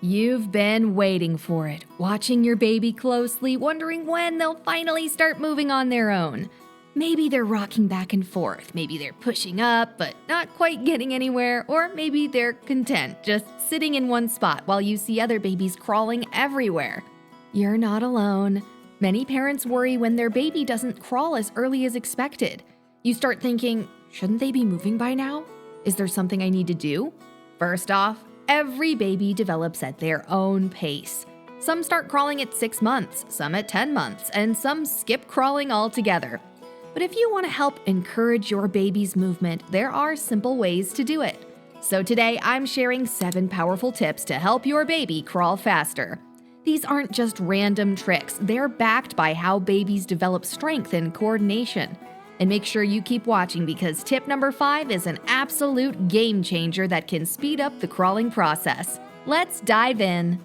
You've been waiting for it, watching your baby closely, wondering when they'll finally start moving on their own. Maybe they're rocking back and forth, maybe they're pushing up but not quite getting anywhere, or maybe they're content, just sitting in one spot while you see other babies crawling everywhere. You're not alone. Many parents worry when their baby doesn't crawl as early as expected. You start thinking, shouldn't they be moving by now? Is there something I need to do? First off, every baby develops at their own pace. Some start crawling at 6 months, some at 10 months, and some skip crawling altogether. But if you want to help encourage your baby's movement, there are simple ways to do it. So today, I'm sharing 7 powerful tips to help your baby crawl faster. These aren't just random tricks, they're backed by how babies develop strength and coordination. And make sure you keep watching because tip number 5 is an absolute game changer that can speed up the crawling process. Let's dive in.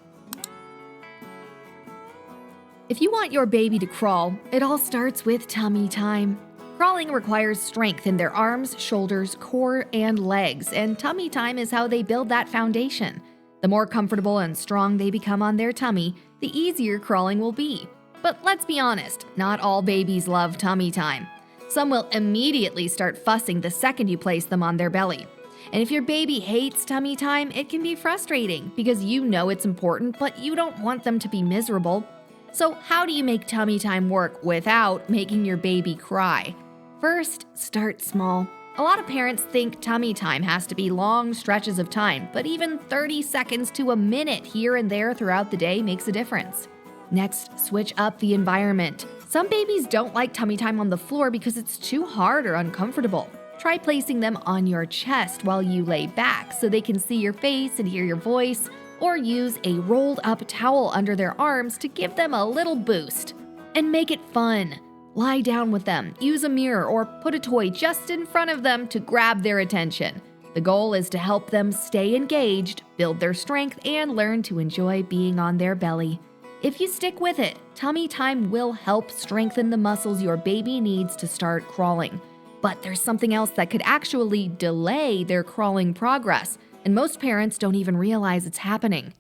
If you want your baby to crawl, it all starts with tummy time. Crawling requires strength in their arms, shoulders, core, and legs, and tummy time is how they build that foundation. The more comfortable and strong they become on their tummy, the easier crawling will be. But let's be honest, not all babies love tummy time. Some will immediately start fussing the second you place them on their belly. And if your baby hates tummy time, it can be frustrating because you know it's important, but you don't want them to be miserable. So how do you make tummy time work without making your baby cry? First, start small. A lot of parents think tummy time has to be long stretches of time, but even 30 seconds to a minute here and there throughout the day makes a difference. Next, switch up the environment. Some babies don't like tummy time on the floor because it's too hard or uncomfortable. Try placing them on your chest while you lay back so they can see your face and hear your voice, or use a rolled up towel under their arms to give them a little boost. And make it fun. Lie down with them, use a mirror, or put a toy just in front of them to grab their attention. The goal is to help them stay engaged, build their strength, and learn to enjoy being on their belly. If you stick with it, tummy time will help strengthen the muscles your baby needs to start crawling. But there's something else that could actually delay their crawling progress, and most parents don't even realize it's happening.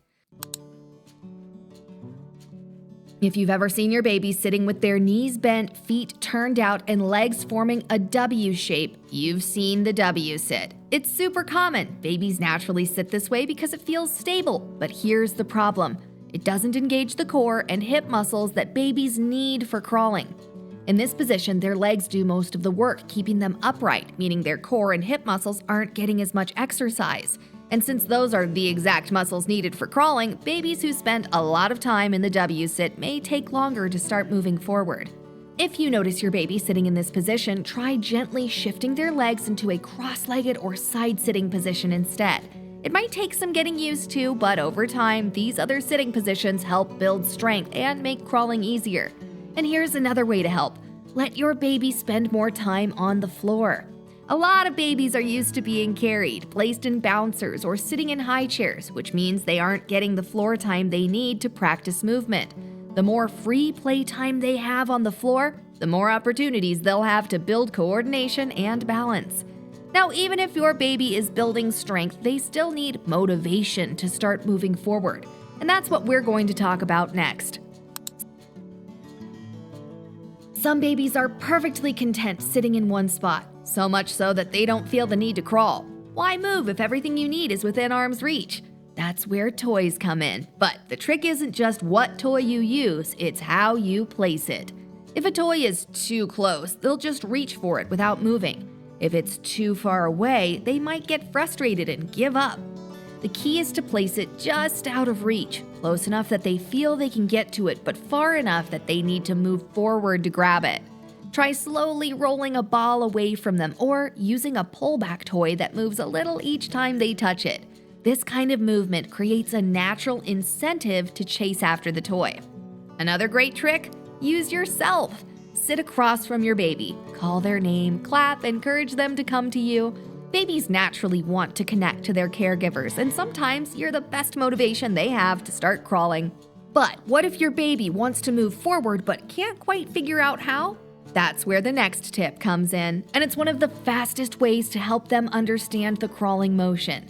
If you've ever seen your baby sitting with their knees bent, feet turned out, and legs forming a W shape, you've seen the W sit. It's super common. Babies naturally sit this way because it feels stable. But here's the problem. It doesn't engage the core and hip muscles that babies need for crawling. In this position, their legs do most of the work, keeping them upright, meaning their core and hip muscles aren't getting as much exercise. And since those are the exact muscles needed for crawling, babies who spend a lot of time in the W-sit may take longer to start moving forward. If you notice your baby sitting in this position, try gently shifting their legs into a cross-legged or side-sitting position instead. It might take some getting used to, but over time, these other sitting positions help build strength and make crawling easier. And here's another way to help. Let your baby spend more time on the floor. A lot of babies are used to being carried, placed in bouncers, or sitting in high chairs, which means they aren't getting the floor time they need to practice movement. The more free play time they have on the floor, the more opportunities they'll have to build coordination and balance. Now, even if your baby is building strength, they still need motivation to start moving forward. And that's what we're going to talk about next. Some babies are perfectly content sitting in one spot, so much so that they don't feel the need to crawl. Why move if everything you need is within arm's reach? That's where toys come in. But the trick isn't just what toy you use, it's how you place it. If a toy is too close, they'll just reach for it without moving. If it's too far away, they might get frustrated and give up. The key is to place it just out of reach, close enough that they feel they can get to it, but far enough that they need to move forward to grab it. Try slowly rolling a ball away from them or using a pullback toy that moves a little each time they touch it. This kind of movement creates a natural incentive to chase after the toy. Another great trick? Use yourself. Sit across from your baby, call their name, clap, encourage them to come to you. Babies naturally want to connect to their caregivers, and sometimes you're the best motivation they have to start crawling. But what if your baby wants to move forward but can't quite figure out how? That's where the next tip comes in, and it's one of the fastest ways to help them understand the crawling motion.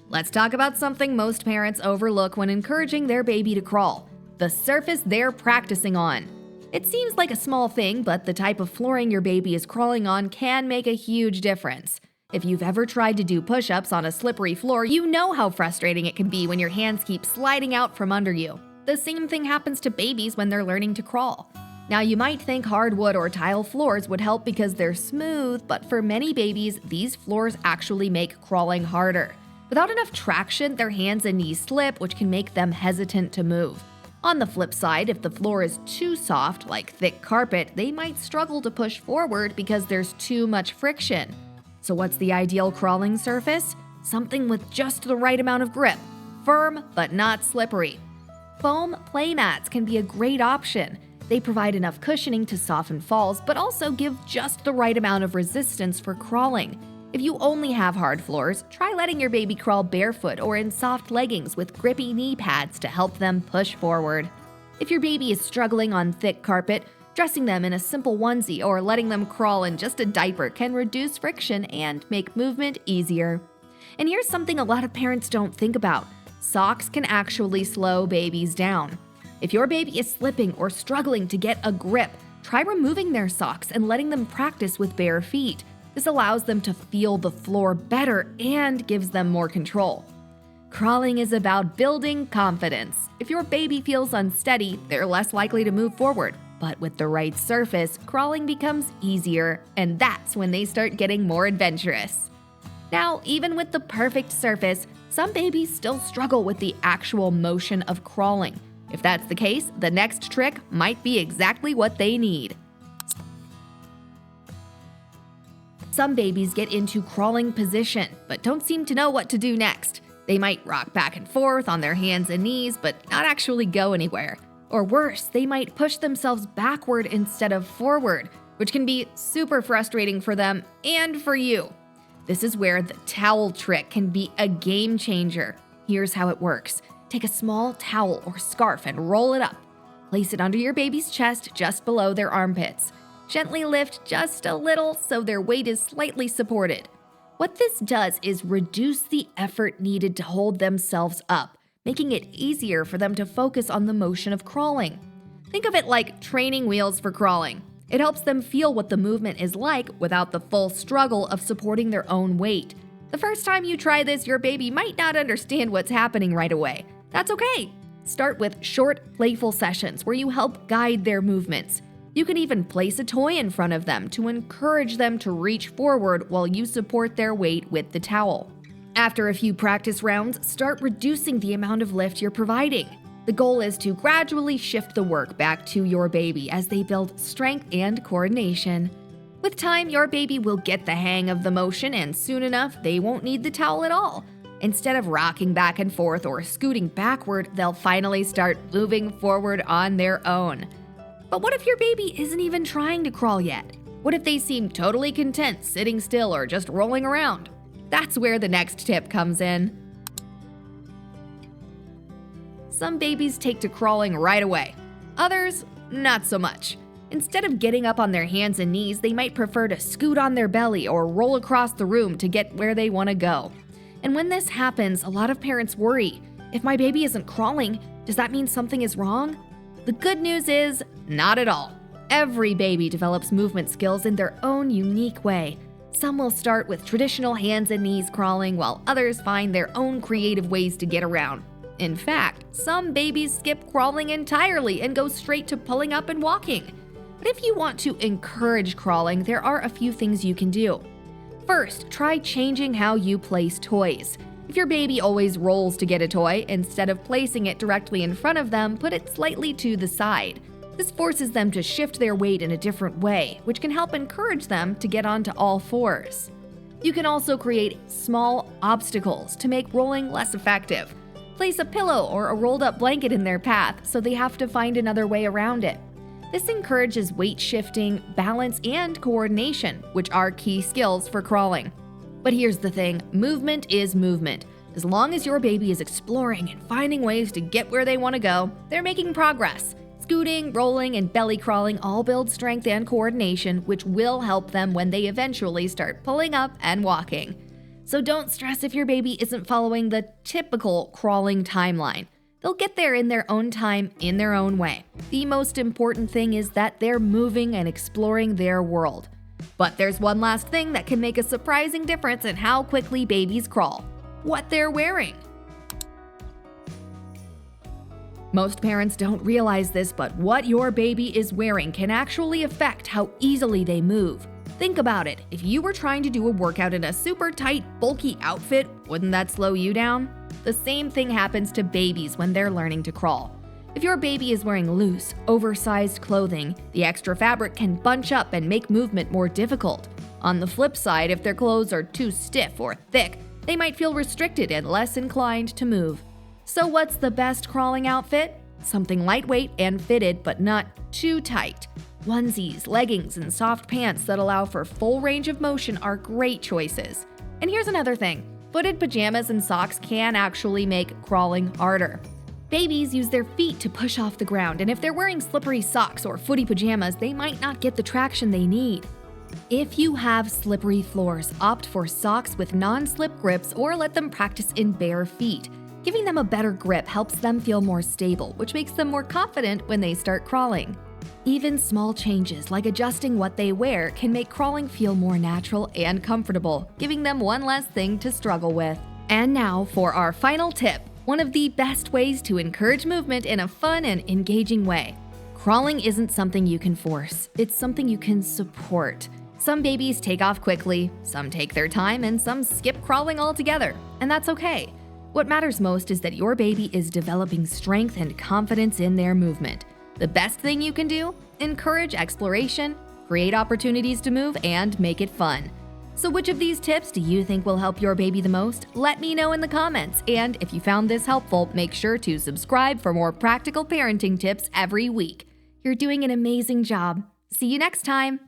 Let's talk about something most parents overlook when encouraging their baby to crawl: the surface they're practicing on. It seems like a small thing, but the type of flooring your baby is crawling on can make a huge difference. If you've ever tried to do push-ups on a slippery floor, you know how frustrating it can be when your hands keep sliding out from under you. The same thing happens to babies when they're learning to crawl. Now, you might think hardwood or tile floors would help because they're smooth, but for many babies, these floors actually make crawling harder. Without enough traction, their hands and knees slip, which can make them hesitant to move. On the flip side, if the floor is too soft, like thick carpet, they might struggle to push forward because there's too much friction. So what's the ideal crawling surface? Something with just the right amount of grip, firm but not slippery. Foam play mats can be a great option. They provide enough cushioning to soften falls, but also give just the right amount of resistance for crawling. If you only have hard floors, try letting your baby crawl barefoot or in soft leggings with grippy knee pads to help them push forward. If your baby is struggling on thick carpet, dressing them in a simple onesie or letting them crawl in just a diaper can reduce friction and make movement easier. And here's something a lot of parents don't think about: socks can actually slow babies down. If your baby is slipping or struggling to get a grip, try removing their socks and letting them practice with bare feet. This allows them to feel the floor better and gives them more control. Crawling is about building confidence. If your baby feels unsteady, they're less likely to move forward. But with the right surface, crawling becomes easier, and that's when they start getting more adventurous. Now, even with the perfect surface, some babies still struggle with the actual motion of crawling. If that's the case, the next trick might be exactly what they need. Some babies get into crawling position, but don't seem to know what to do next. They might rock back and forth on their hands and knees, but not actually go anywhere. Or worse, they might push themselves backward instead of forward, which can be super frustrating for them and for you. This is where the towel trick can be a game changer. Here's how it works. Take a small towel or scarf and roll it up. Place it under your baby's chest just below their armpits. Gently lift just a little so their weight is slightly supported. What this does is reduce the effort needed to hold themselves up, making it easier for them to focus on the motion of crawling. Think of it like training wheels for crawling. It helps them feel what the movement is like without the full struggle of supporting their own weight. The first time you try this, your baby might not understand what's happening right away. That's okay. Start with short, playful sessions where you help guide their movements. You can even place a toy in front of them to encourage them to reach forward while you support their weight with the towel. After a few practice rounds, start reducing the amount of lift you're providing. The goal is to gradually shift the work back to your baby as they build strength and coordination. With time, your baby will get the hang of the motion, and soon enough, they won't need the towel at all. Instead of rocking back and forth or scooting backward, they'll finally start moving forward on their own. But what if your baby isn't even trying to crawl yet? What if they seem totally content sitting still or just rolling around? That's where the next tip comes in. Some babies take to crawling right away. Others, not so much. Instead of getting up on their hands and knees, they might prefer to scoot on their belly or roll across the room to get where they want to go. And when this happens, a lot of parents worry. If my baby isn't crawling, does that mean something is wrong? The good news is, not at all. Every baby develops movement skills in their own unique way. Some will start with traditional hands and knees crawling, while others find their own creative ways to get around. In fact, some babies skip crawling entirely and go straight to pulling up and walking. But if you want to encourage crawling, there are a few things you can do. First, try changing how you place toys. If your baby always rolls to get a toy, instead of placing it directly in front of them, put it slightly to the side. This forces them to shift their weight in a different way, which can help encourage them to get onto all fours. You can also create small obstacles to make rolling less effective. Place a pillow or a rolled up blanket in their path so they have to find another way around it. This encourages weight shifting, balance, and coordination, which are key skills for crawling. But here's the thing, movement is movement. As long as your baby is exploring and finding ways to get where they want to go, they're making progress. Scooting, rolling, and belly crawling all build strength and coordination, which will help them when they eventually start pulling up and walking. So don't stress if your baby isn't following the typical crawling timeline. They'll get there in their own time, in their own way. The most important thing is that they're moving and exploring their world. But there's one last thing that can make a surprising difference in how quickly babies crawl: what they're wearing. Most parents don't realize this, but what your baby is wearing can actually affect how easily they move. Think about it. If you were trying to do a workout in a super tight, bulky outfit, wouldn't that slow you down? The same thing happens to babies when they're learning to crawl. If your baby is wearing loose, oversized clothing, the extra fabric can bunch up and make movement more difficult. On the flip side, if their clothes are too stiff or thick, they might feel restricted and less inclined to move. So what's the best crawling outfit? Something lightweight and fitted, but not too tight. Onesies, leggings, and soft pants that allow for full range of motion are great choices. And here's another thing: footed pajamas and socks can actually make crawling harder. Babies use their feet to push off the ground, and if they're wearing slippery socks or footy pajamas, they might not get the traction they need. If you have slippery floors, opt for socks with non-slip grips or let them practice in bare feet. Giving them a better grip helps them feel more stable, which makes them more confident when they start crawling. Even small changes like adjusting what they wear can make crawling feel more natural and comfortable, giving them one less thing to struggle with. And now for our final tip, one of the best ways to encourage movement in a fun and engaging way. Crawling isn't something you can force, it's something you can support. Some babies take off quickly, some take their time, and some skip crawling altogether, and that's okay. What matters most is that your baby is developing strength and confidence in their movement. The best thing you can do? Encourage exploration, create opportunities to move, and make it fun. So which of these tips do you think will help your baby the most? Let me know in the comments. And if you found this helpful, make sure to subscribe for more practical parenting tips every week. You're doing an amazing job. See you next time.